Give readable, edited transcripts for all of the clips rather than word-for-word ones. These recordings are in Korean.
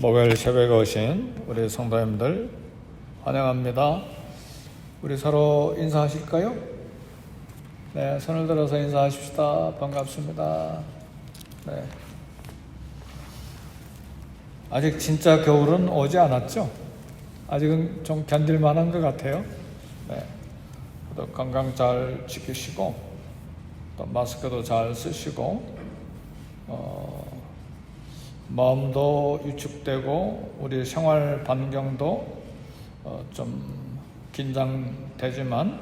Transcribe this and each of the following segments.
목요일 새벽에 오신 우리 성도님들 환영합니다. 우리 서로 인사하실까요? 네, 손을 들어서 인사하십시다. 반갑습니다. 네. 아직 진짜 겨울은 오지 않았죠? 아직은 좀 견딜만한 것 같아요. 네. 또 건강 잘 지키시고 또 마스크도 잘 쓰시고 마음도 위축되고 우리 생활 반경도 좀 긴장되지만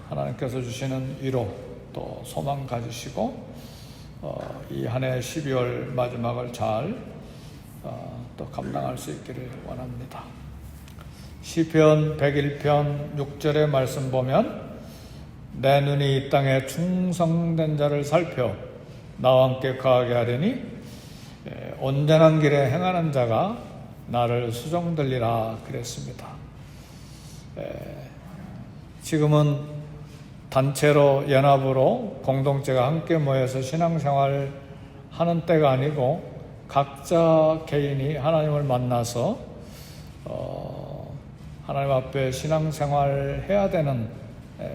하나님께서 주시는 위로 또 소망 가지시고 이 한 해 12월 마지막을 잘 또 감당할 수 있기를 원합니다. 시편 101편 6절의 말씀 보면 내 눈이 이 땅에 충성된 자를 살펴 나와 함께 거하게 하려니 온전한 길에 행하는 자가 나를 수종들리라 그랬습니다. 지금은 단체로 연합으로 공동체가 함께 모여서 신앙생활 하는 때가 아니고 각자 개인이 하나님을 만나서 하나님 앞에 신앙생활 해야 되는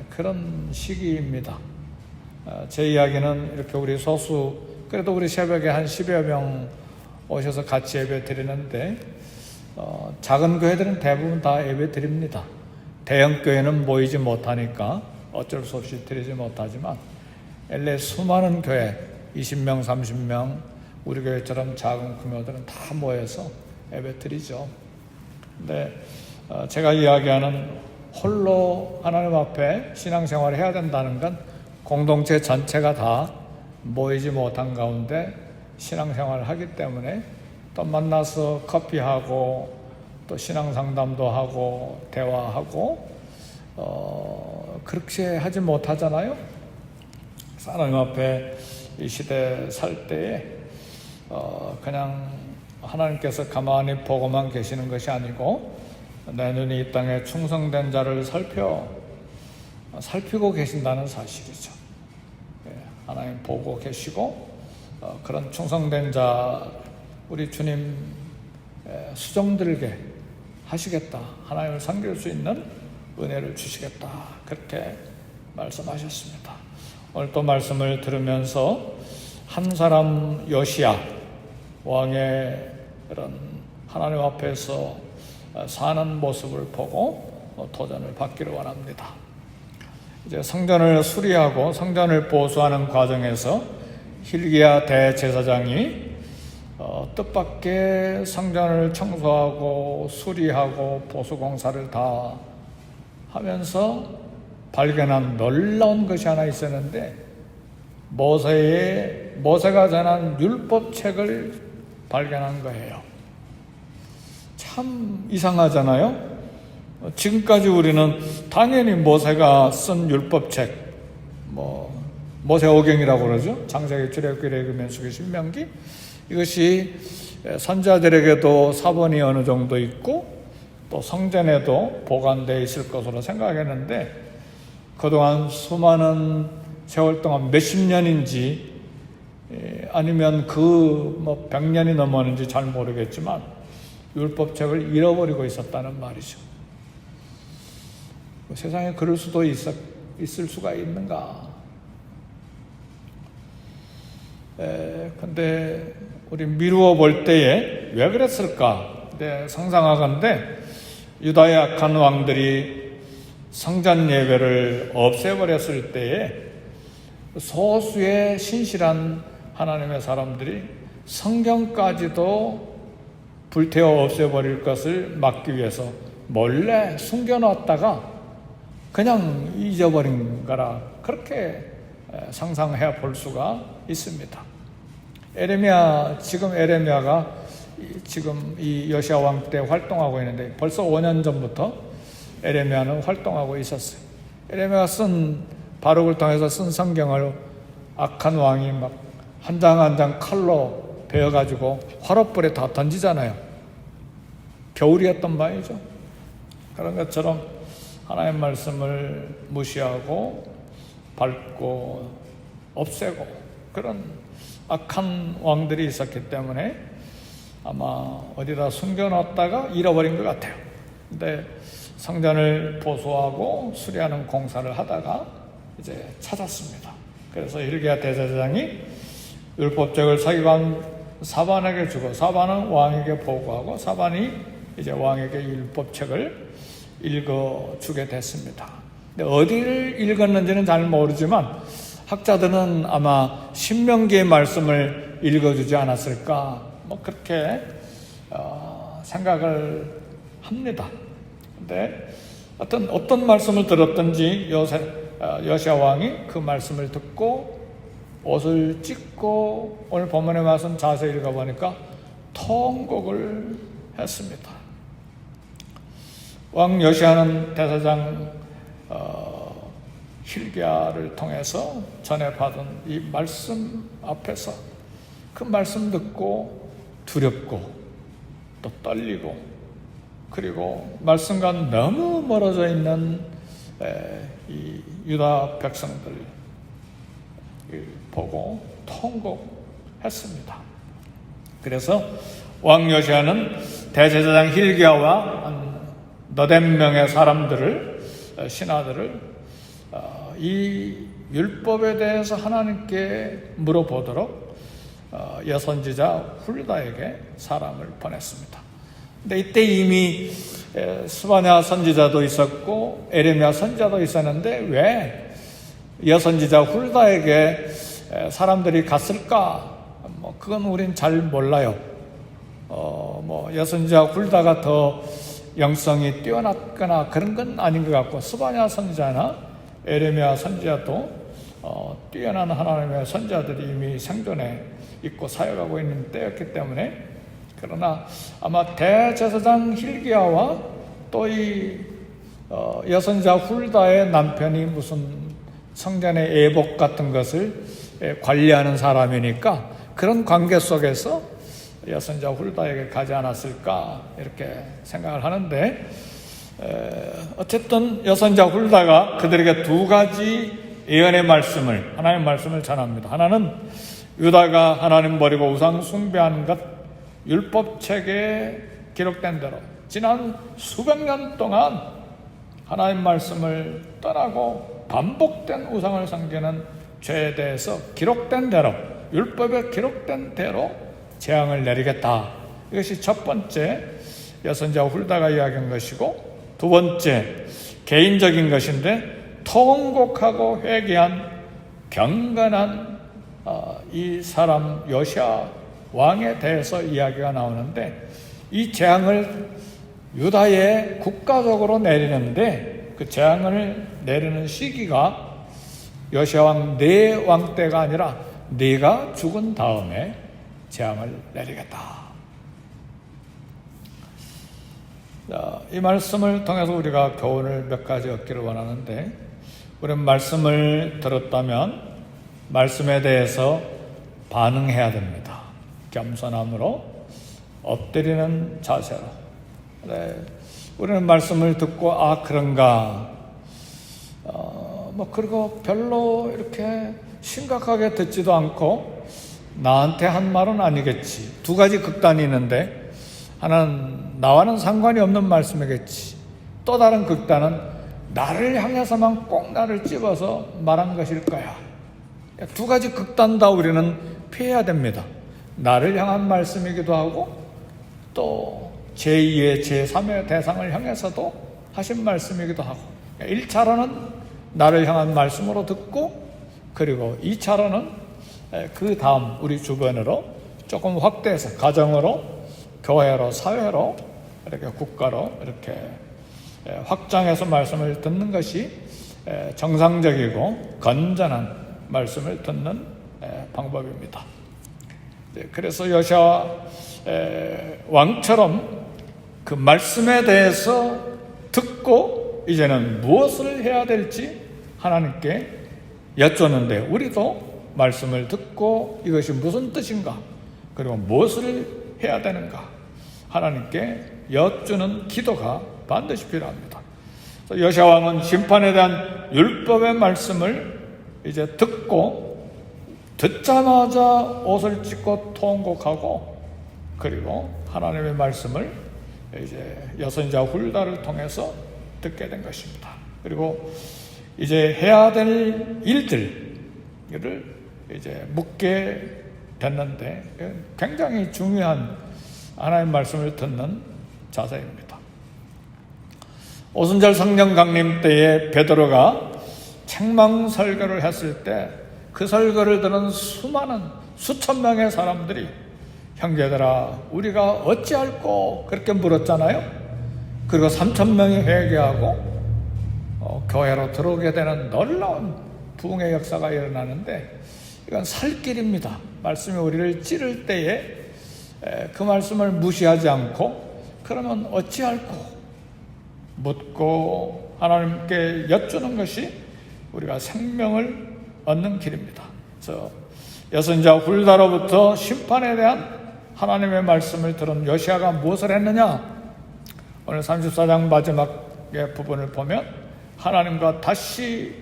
그런 시기입니다. 제 이야기는 이렇게 우리 소수 그래도 우리 새벽에 한 10여 명 오셔서 같이 예배 드리는데 작은 교회들은 대부분 다 예배 드립니다. 대형 교회는 모이지 못하니까 어쩔 수 없이 드리지 못하지만 LA 수많은 교회 20명 30명 우리 교회처럼 작은 규모들은 다 모여서 예배 드리죠. 근데 제가 이야기하는 홀로 하나님 앞에 신앙생활을 해야 된다는 건 공동체 전체가 다 모이지 못한 가운데 신앙생활을 하기 때문에 또 만나서 커피하고 또 신앙상담도 하고 대화하고 그렇게 하지 못하잖아요. 하나님 앞에 이 시대 살 때에 그냥 하나님께서 가만히 보고만 계시는 것이 아니고 내 눈이 이 땅에 충성된 자를 살피고 계신다는 사실이죠. 하나님 보고 계시고 그런 충성된 자 우리 주님 수종들게 하시겠다. 하나님을 섬길 수 있는 은혜를 주시겠다. 그렇게 말씀하셨습니다. 오늘 또 말씀을 들으면서 한 사람 요시야 왕의 그런 하나님 앞에서 사는 모습을 보고 도전을 받기를 원합니다. 이제 성전을 수리하고 성전을 보수하는 과정에서 hil기야 대제사장이 뜻밖의 성전을 청소하고 수리하고 보수 공사를 다 하면서 발견한 놀라운 것이 하나 있었는데 모세가 전한 율법책을 발견한 거예요. 참 이상하잖아요. 지금까지 우리는 당연히 모세가 쓴 율법책, 모세오경이라고 그러죠. 창세기, 출애굽기, 레위기, 민수기, 신명기. 이것이 선지자들에게도 사본이 어느 정도 있고 또 성전에도 보관되어 있을 것으로 생각했는데 그동안 수많은 세월 동안 몇십 년인지 아니면 100년이 넘었는지 잘 모르겠지만 율법책을 잃어버리고 있었다는 말이죠. 세상에 그럴 수도 있을 수가 있는가? 근데 우리 미루어 볼 때에 왜 그랬을까? 상상하건대 유다의 악한 왕들이 성전 예배를 없애버렸을 때에 소수의 신실한 하나님의 사람들이 성경까지도 불태워 없애버릴 것을 막기 위해서 몰래 숨겨놨다가 그냥 잊어버린 거라 그렇게 상상해 볼 수가 있습니다. 에레미야가 지금 이 요시야 왕 때 활동하고 있는데 벌써 5년 전부터 에레미야는 활동하고 있었어요. 에레미야가 바룩을 통해서 쓴 성경을 악한 왕이 막 한 장 한 장 칼로 베어가지고 화롯불에 다 던지잖아요. 겨울이었던 바이죠. 그런 것처럼 하나님의 말씀을 무시하고 밟고 없애고 그런 악한 왕들이 있었기 때문에 아마 어디다 숨겨놨다가 잃어버린 것 같아요. 근데 성전을 보수하고 수리하는 공사를 하다가 이제 찾았습니다. 그래서 hilkia 대제사장이 율법책을 서기관 사반에게 주고 사반은 왕에게 보고하고 사반이 이제 왕에게 율법책을 읽어주게 됐습니다. 근데 어디를 읽었는지는 잘 모르지만 학자들은 아마 신명기의 말씀을 읽어주지 않았을까 뭐 그렇게 생각을 합니다. 근데 어떤 말씀을 들었든지 여시야 왕이 그 말씀을 듣고 옷을 찢고 오늘 본문의 말씀 자세히 읽어보니까 통곡을 했습니다. 왕 여시야는 대사장 hilkia를 통해서 전해받은 이 말씀 앞에서 그 말씀 듣고 두렵고 또 떨리고 그리고 말씀과 너무 멀어져 있는 이 유다 백성들 보고 통곡했습니다. 그래서 왕 여시야는 대제사장 hilkia와 너댓 명의 사람들을 신하들을 이 율법에 대해서 하나님께 물어보도록 여선지자 훌다에게 사람을 보냈습니다. 근데 이때 이미 스바냐 선지자도 있었고 에레미야 선지자도 있었는데 왜 여선지자 훌다에게 사람들이 갔을까? 뭐 그건 우린 잘 몰라요. 뭐 여선지자 훌다가 더 영성이 뛰어났거나 그런 건 아닌 것 같고 스바냐 선지자나 에레미야 선지자도 뛰어난 하나님의 선지자들이 이미 생존해 있고 사역하고 있는 때였기 때문에 그러나 아마 대제사장 hilkia와 또 이 여선지자 훌다의 남편이 무슨 성전의 예복 같은 것을 관리하는 사람이니까 그런 관계 속에서 여선지자 훌다에게 가지 않았을까 이렇게 생각을 하는데 어쨌든 여선지자 훌다가 그들에게 두 가지 예언의 말씀을 하나님의 말씀을 전합니다. 하나는 유다가 하나님 버리고 우상 숭배한 것 율법책에 기록된 대로 지난 수백 년 동안 하나님 말씀을 떠나고 반복된 우상을 섬기는 죄에 대해서 기록된 대로 율법에 기록된 대로 재앙을 내리겠다. 이것이 첫 번째 여선지자 훌다가 이야기한 것이고 두 번째 개인적인 것인데 통곡하고 회개한 경건한 이 사람 여시야 왕에 대해서 이야기가 나오는데 이 재앙을 유다에 국가적으로 내리는데 그 재앙을 내리는 시기가 여시야 왕 네 왕 때가 아니라 네가 죽은 다음에 재앙을 내리겠다. 자, 이 말씀을 통해서 우리가 교훈을 몇 가지 얻기를 원하는데 우리는 말씀을 들었다면 말씀에 대해서 반응해야 됩니다. 겸손함으로 엎드리는 자세로. 우리는 말씀을 듣고 그런가 뭐 그리고 별로 이렇게 심각하게 듣지도 않고 나한테 한 말은 아니겠지. 두 가지 극단이 있는데 하나는 나와는 상관이 없는 말씀이겠지. 또 다른 극단은 나를 향해서만 꼭 나를 찝어서 말한 것일 거야. 두 가지 극단 다 우리는 피해야 됩니다. 나를 향한 말씀이기도 하고 또 제2의 제3의 대상을 향해서도 하신 말씀이기도 하고 1차로는 나를 향한 말씀으로 듣고 그리고 2차로는 그 다음 우리 주변으로 조금 확대해서 가정으로 교회로 사회로 이렇게 국가로 이렇게 확장해서 말씀을 듣는 것이 정상적이고 건전한 말씀을 듣는 방법입니다. 그래서 여시야 왕처럼 그 말씀에 대해서 듣고 이제는 무엇을 해야 될지 하나님께 여쭙는데 우리도 말씀을 듣고 이것이 무슨 뜻인가 그리고 무엇을 해야 되는가 하나님께 여쭈는 기도가 반드시 필요합니다. 여시야 왕은 심판에 대한 율법의 말씀을 이제 듣고 듣자마자 옷을 찢고 통곡하고 그리고 하나님의 말씀을 이제 여선자 훌다를 통해서 듣게 된 것입니다. 그리고 이제 해야 될 일들을 이제 묻게 됐는데 굉장히 중요한 하나님의 말씀을 듣는 자세입니다. 오순절 성령 강림 때에 베드로가 책망 설교를 했을 때 그 설교를 들은 수천 명의 사람들이 형제들아 우리가 어찌할꼬 그렇게 물었잖아요. 그리고 3,000명이 회개하고 교회로 들어오게 되는 놀라운 부흥의 역사가 일어나는데 이건 살 길입니다. 말씀이 우리를 찌를 때에 그 말씀을 무시하지 않고 그러면 어찌할꼬 묻고 하나님께 여쭈는 것이 우리가 생명을 얻는 길입니다. 그래서 여선자 훌다로부터 심판에 대한 하나님의 말씀을 들은 요시아가 무엇을 했느냐? 오늘 34장 마지막의 부분을 보면 하나님과 다시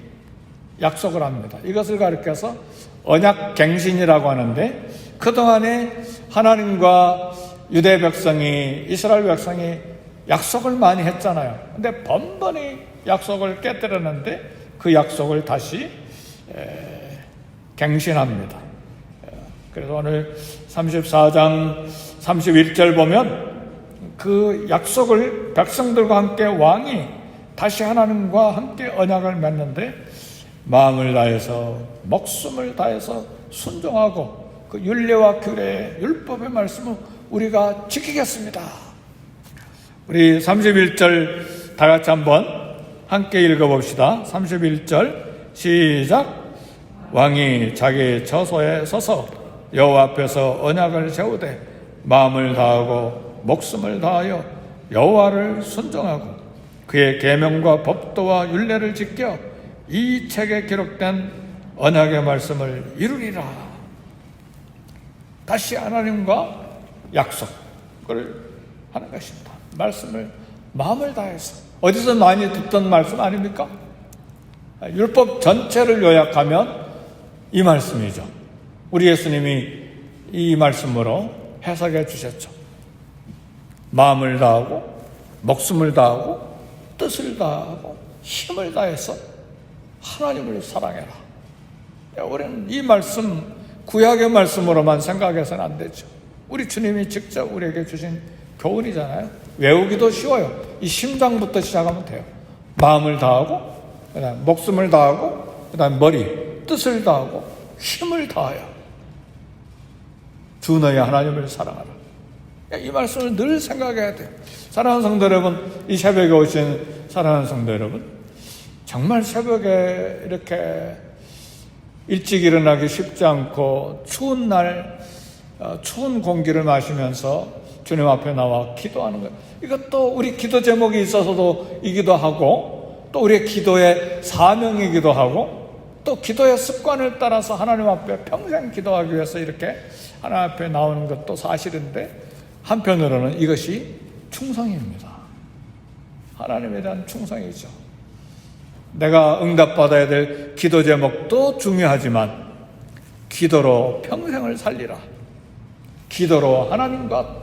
약속을 합니다. 이것을 가리켜서 언약갱신이라고 하는데 그동안에 하나님과 유대 백성이 이스라엘 백성이 약속을 많이 했잖아요. 근데 번번이 약속을 깨뜨렸는데 그 약속을 다시 갱신합니다. 그래서 오늘 34장 31절 보면 그 약속을 백성들과 함께 왕이 다시 하나님과 함께 언약을 맺는데 마음을 다해서 목숨을 다해서 순종하고 그 율례와 규례 율법의 말씀을 우리가 지키겠습니다. 우리 31절 다 같이 한번 함께 읽어봅시다. 31절 시작. 왕이 자기 처소에 서서 여호와 앞에서 언약을 세우되 마음을 다하고 목숨을 다하여 여호와를 순종하고 그의 계명과 법도와 율례를 지켜 이 책에 기록된 언약의 말씀을 이루리라. 다시 하나님과 약속을 하는 것입니다. 말씀을 마음을 다해서 어디서 많이 듣던 말씀 아닙니까? 율법 전체를 요약하면 이 말씀이죠. 우리 예수님이 이 말씀으로 해석해 주셨죠. 마음을 다하고 목숨을 다하고 뜻을 다하고 힘을 다해서 하나님을 사랑해라. 우리는 이 말씀 구약의 말씀으로만 생각해서는 안 되죠. 우리 주님이 직접 우리에게 주신 교훈이잖아요. 외우기도 쉬워요. 이 심장부터 시작하면 돼요. 마음을 다하고 그다음 목숨을 다하고 그다음 머리 뜻을 다하고 힘을 다하여 주 너희 하나님을 사랑하라. 이 말씀을 늘 생각해야 돼요. 사랑하는 성도 여러분, 이 새벽에 오신 사랑하는 성도 여러분, 정말 새벽에 이렇게 일찍 일어나기 쉽지 않고 추운 날 추운 공기를 마시면서 주님 앞에 나와 기도하는 거예요. 이것도 우리 기도 제목이 있어서도 이기도 하고 또 우리의 기도의 사명이기도 하고 또 기도의 습관을 따라서 하나님 앞에 평생 기도하기 위해서 이렇게 하나님 앞에 나오는 것도 사실인데 한편으로는 이것이 충성입니다. 하나님에 대한 충성이죠. 내가 응답받아야 될 기도 제목도 중요하지만 기도로 평생을 살리라. 기도로 하나님과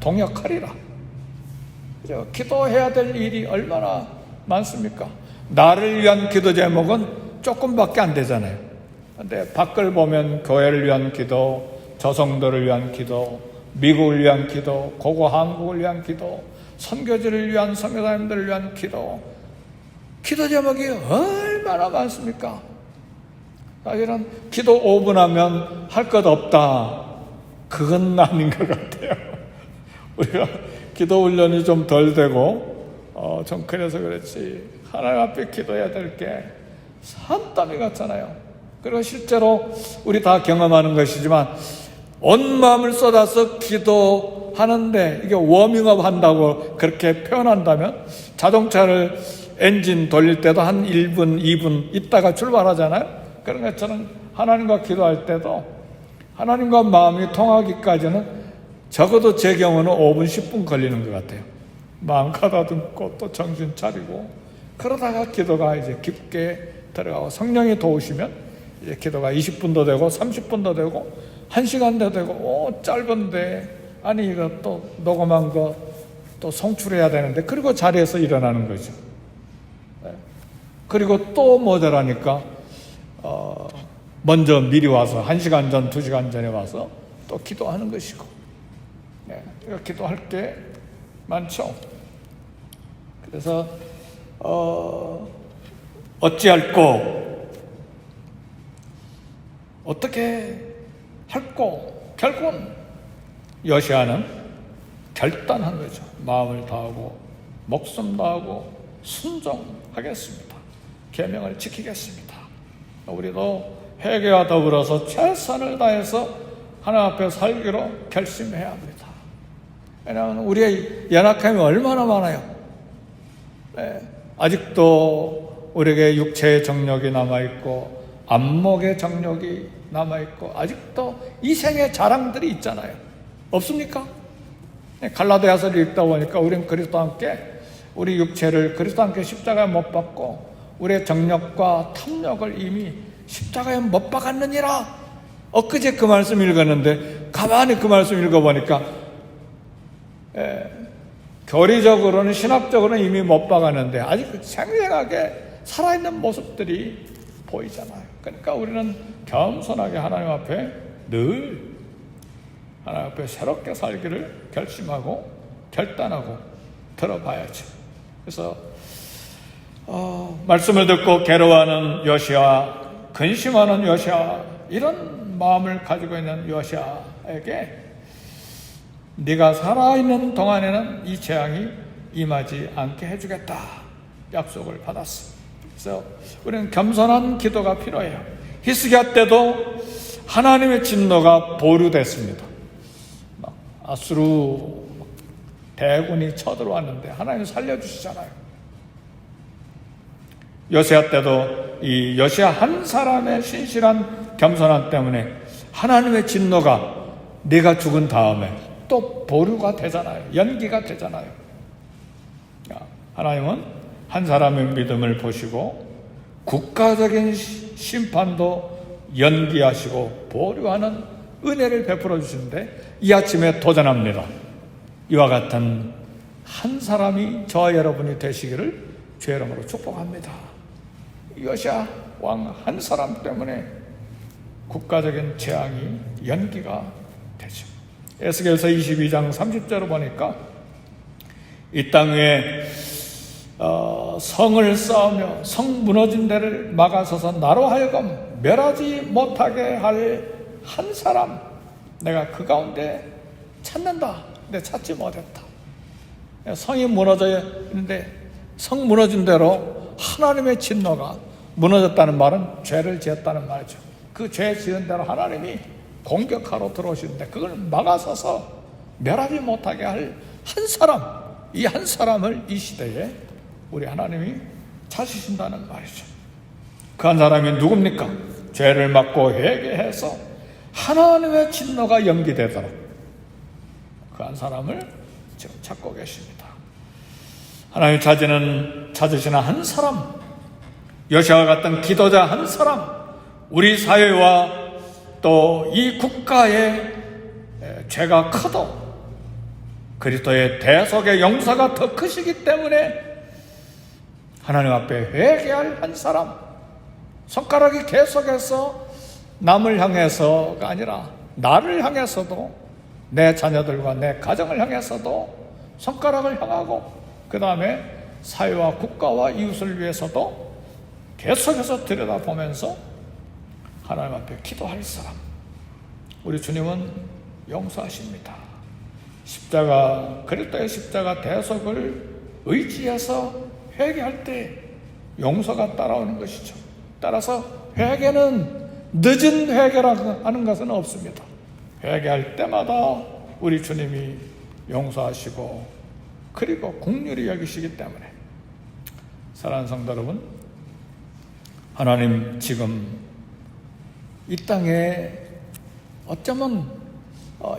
동역하리라. 기도해야 될 일이 얼마나 많습니까? 나를 위한 기도 제목은 조금밖에 안 되잖아요. 근데 밖을 보면 교회를 위한 기도, 저성도를 위한 기도, 미국을 위한 기도, 고고 한국을 위한 기도, 선교지를 위한 선교사님들을 위한 기도, 기도 제목이 얼마나 많습니까? 사실은 기도 5분 하면 할 것 없다. 그건 아닌 것 같아요. 우리가 기도 훈련이 좀 덜 되고 좀 그래서 그렇지 하나님 앞에 기도해야 될 게 산더미 같잖아요. 그리고 실제로 우리 다 경험하는 것이지만 온 마음을 쏟아서 기도하는데 이게 워밍업 한다고 그렇게 표현한다면 자동차를 엔진 돌릴 때도 한 1분, 2분 있다가 출발하잖아요. 그런 것처럼 하나님과 기도할 때도 하나님과 마음이 통하기까지는 적어도 제 경우는 5분, 10분 걸리는 것 같아요. 마음 가다듬고 또 정신 차리고 그러다가 기도가 이제 깊게 들어가고 성령이 도우시면 이제 기도가 20분도 되고 30분도 되고 1시간도 되고 짧은데 아니 이거 또 녹음한 거 또 송출해야 되는데, 그리고 자리에서 일어나는 거죠. 그리고 또 모자라니까 먼저 미리 와서 1시간 전, 2시간 전에 와서 또 기도하는 것이고, 기도할 게 많죠. 그래서 어찌할꼬, 어떻게 할꼬, 결국은 여시아는 결단한 거죠. 마음을 다하고 목숨 다하고 순종하겠습니다. 계명을 지키겠습니다. 우리도 회개와 더불어서 최선을 다해서 하나님 앞에 살기로 결심해야 합니다. 왜냐하면 우리의 연약함이 얼마나 많아요. 아직도 우리에게 육체의 정욕이 남아있고 안목의 정욕이 남아있고 아직도 이생의 자랑들이 있잖아요. 없습니까? 갈라디아서를 읽다 보니까 우리는 그리스도와 함께 우리 육체를 그리스도와 함께 십자가에 못 박고 우리의 정욕과 탐욕을 이미 십자가에 못 박았느니라. 엊그제 그 말씀 읽었는데 가만히 그 말씀 읽어보니까 교리적으로는 신학적으로는 이미 못 박았는데 아직 생생하게 살아있는 모습들이 보이잖아요. 그러니까 우리는 겸손하게 하나님 앞에 늘 하나님 앞에 새롭게 살기를 결심하고 결단하고 들어봐야죠. 그래서 말씀을 듣고 괴로워하는 여시아, 근심하는 여시아, 이런 마음을 가지고 있는 여시아에게 네가 살아있는 동안에는 이 재앙이 임하지 않게 해주겠다 약속을 받았습니다. 그래서 우리는 겸손한 기도가 필요해요. 히스기야 때도 하나님의 진노가 보류됐습니다. 아수르 대군이 쳐들어왔는데 하나님 살려주시잖아요. 여시야 때도 이 여시야 한 사람의 신실한 겸손함 때문에 하나님의 진노가 네가 죽은 다음에 또 보류가 되잖아요. 연기가 되잖아요. 하나님은 한 사람의 믿음을 보시고 국가적인 심판도 연기하시고 보류하는 은혜를 베풀어 주시는데 이 아침에 도전합니다. 이와 같은 한 사람이 저와 여러분이 되시기를 주의 이름으로 축복합니다. 여시야 왕 한 사람 때문에 국가적인 재앙이 연기가 되죠. 에스겔서 22장 30절을 보니까 이 땅 위에 성을 쌓으며 성 무너진 데를 막아서서 나로 하여금 멸하지 못하게 할 한 사람 내가 그 가운데 찾는다. 근데 찾지 못했다. 성이 무너져 있는데 성 무너진 대로 하나님의 진노가 무너졌다는 말은 죄를 지었다는 말이죠. 그 죄 지은 대로 하나님이 공격하러 들어오시는데 그걸 막아서서 멸하지 못하게 할 한 사람, 이 한 사람을 이 시대에 우리 하나님이 찾으신다는 말이죠. 그 한 사람이 누굽니까? 죄를 막고 회개해서 하나님의 진노가 연기되도록 그 한 사람을 지금 찾고 계십니다. 하나님 찾으시는 한 사람, 여시아와 같은 기도자 한 사람, 우리 사회와 또 이 국가의 죄가 커도 그리스도의 대속의 용서가 더 크시기 때문에 하나님 앞에 회개할 한 사람, 손가락이 계속해서 남을 향해서가 아니라 나를 향해서도 내 자녀들과 내 가정을 향해서도 손가락을 향하고 그 다음에 사회와 국가와 이웃을 위해서도 계속해서 들여다보면서 하나님 앞에 기도할 사람, 우리 주님은 용서하십니다. 십자가, 그리스도의 십자가 대속을 의지해서 회개할 때 용서가 따라오는 것이죠. 따라서 회개는 늦은 회개라고 하는 것은 없습니다. 회개할 때마다 우리 주님이 용서하시고 그리고 긍휼히 여기시기 때문에 사랑하는 성도 여러분, 하나님 지금 이 땅에 어쩌면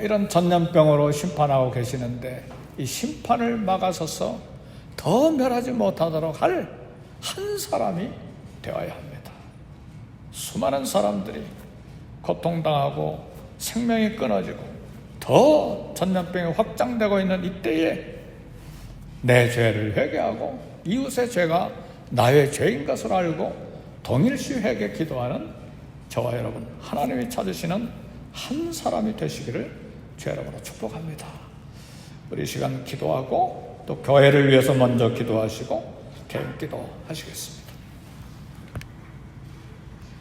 이런 전염병으로 심판하고 계시는데 이 심판을 막아서서 더 멸하지 못하도록 할 한 사람이 되어야 합니다. 수많은 사람들이 고통당하고 생명이 끊어지고 더 더 전염병이 확장되고 있는 이때에 내 죄를 회개하고 이웃의 죄가 나의 죄인 것을 알고 동일시 회개 기도하는 저와 여러분, 하나님이 찾으시는 한 사람이 되시기를 주 여러분으로 축복합니다. 우리 이 시간 기도하고 또 교회를 위해서 먼저 기도하시고 개인 기도 하시겠습니다.